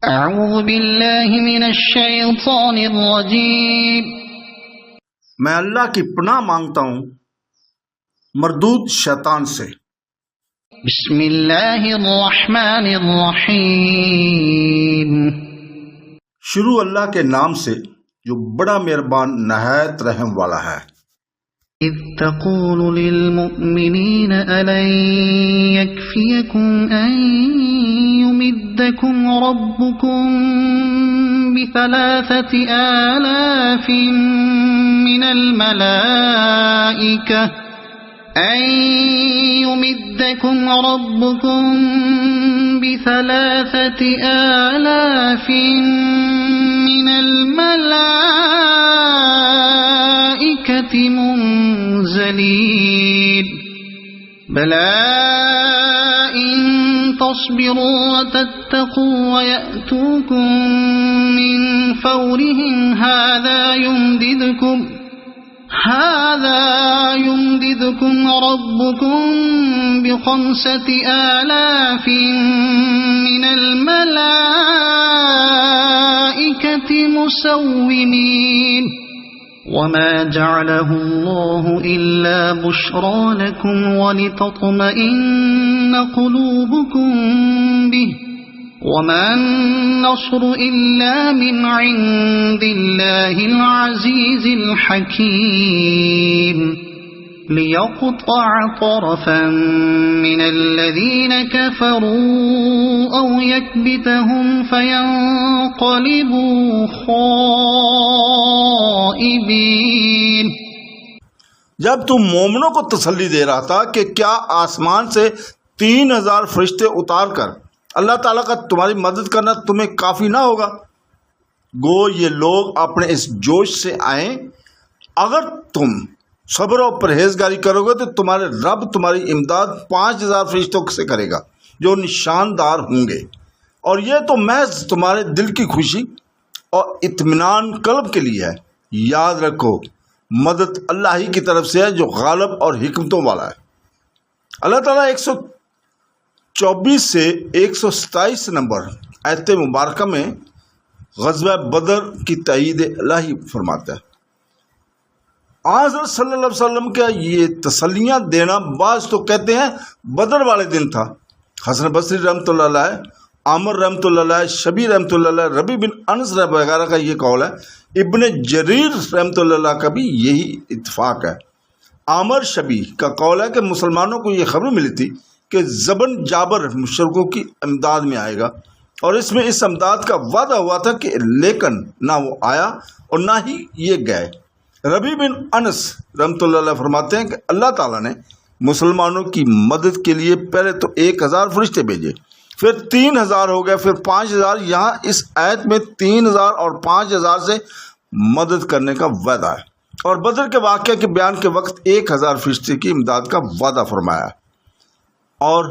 اعوذ باللہ من الشیطان الرجیم، میں اللہ کی پناہ مانگتا ہوں مردود شیطان سے۔ بسم اللہ الرحمن الرحیم، شروع اللہ کے نام سے جو بڑا مہربان نہایت رحم والا ہے۔ اذ تقول للمؤمنین ألن يكفيكم أن يمدكم ربكم ب3,000 من الملائكة منزلين بلى إن تصبروا وتتقوا ويأتوكم من فورهم هذا يمددكم ربكم ب5,000 من الملائكة مسومين وما جعله الله إلا بشرى لكم ولتطمئن قلوبكم به وما النصر إلا من عند الله العزيز الحكيم ليقطع طرفا من الذين كفروا أو يكبتهم فينقلبوا خائبين۔ جب تم مومنوں کو تسلی دے رہا تھا کہ کیا آسمان سے 3,000 فرشتے اتار کر اللہ تعالیٰ کا تمہاری مدد کرنا تمہیں کافی نہ ہوگا؟ گو یہ لوگ اپنے اس جوش سے آئیں، اگر تم صبر و پرہیزگاری کرو گے تو تمہارے رب تمہاری امداد 5,000 فرشتوں سے کرے گا جو نشاندار ہوں گے، اور یہ تو محض تمہارے دل کی خوشی اور اطمینان قلب کے لیے ہے۔ یاد رکھو مدد اللہ ہی کی طرف سے ہے جو غالب اور حکمتوں والا ہے۔ اللہ تعالیٰ 124 سے 127 نمبر آیت مبارکہ میں غزوہ بدر کی تائید الہی فرماتا ہے۔ حضرت صلی اللہ علیہ وسلم کا یہ تسلیاں دینا، بعض تو کہتے ہیں بدر والے دن تھا۔ حسن بصری رحمۃ اللہ علیہ، عامر رحمۃ اللہ علیہ، شبی رحمۃ اللہ علیہ، ربی بن انس وغیرہ کا یہ قول ہے۔ ابن جریر رحمۃ اللہ علیہ کا بھی یہی اتفاق ہے۔ عامر شبی کا قول ہے کہ مسلمانوں کو یہ خبر ملی تھی کہ زبن جابر مشرکوں کی امداد میں آئے گا، اور اس میں اس امداد کا وعدہ ہوا تھا کہ لیکن نہ وہ آیا اور نہ ہی یہ گئے۔ ربی بن انس رحمۃ اللہ علیہ فرماتے ہیں کہ اللہ تعالیٰ نے مسلمانوں کی مدد کے لیے پہلے تو 1,000 فرشتے بھیجے، پھر 3,000 ہو گئے، پھر 5,000۔ یہاں اس آیت میں 3,000 اور 5,000 سے مدد کرنے کا وعدہ ہے، اور بدر کے واقعہ کے بیان کے وقت 1,000 فرشتے کی امداد کا وعدہ فرمایا ہے، اور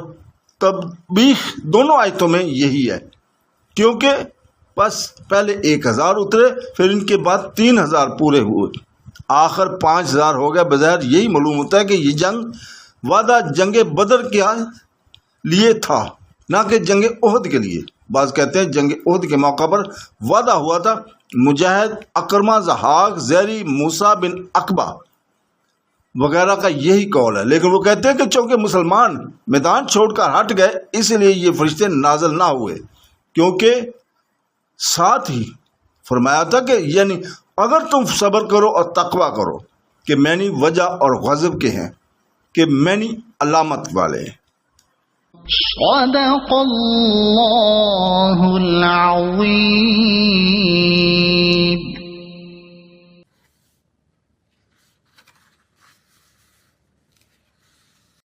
تبیح دونوں آیتوں میں یہی ہے، کیونکہ بس پہلے 1,000 اترے، پھر ان کے بعد 3,000 پورے ہوئے، آخر 5,000 ہو گئے۔ بظاہر یہی معلوم ہوتا ہے کہ یہ جنگ وعدہ جنگ بدر کے لیے تھا، نہ کہ جنگ احد کے لیے۔ بعض کہتے ہیں جنگ احد کے موقع پر وعدہ ہوا تھا۔ مجاہد، اکرمہ، ضحاک، زیری، موسیٰ بن عقبہ وغیرہ کا یہی قول ہے، لیکن وہ کہتے ہیں کہ چونکہ مسلمان میدان چھوڑ کر ہٹ گئے اس لیے یہ فرشتے نازل نہ ہوئے، کیونکہ ساتھ ہی فرمایا تھا کہ یعنی اگر تم صبر کرو اور تقوی کرو کہ معنی وجہ اور غضب کے ہیں، کہ معنی علامت والے ہیں۔ صدق اللہ العظیم۔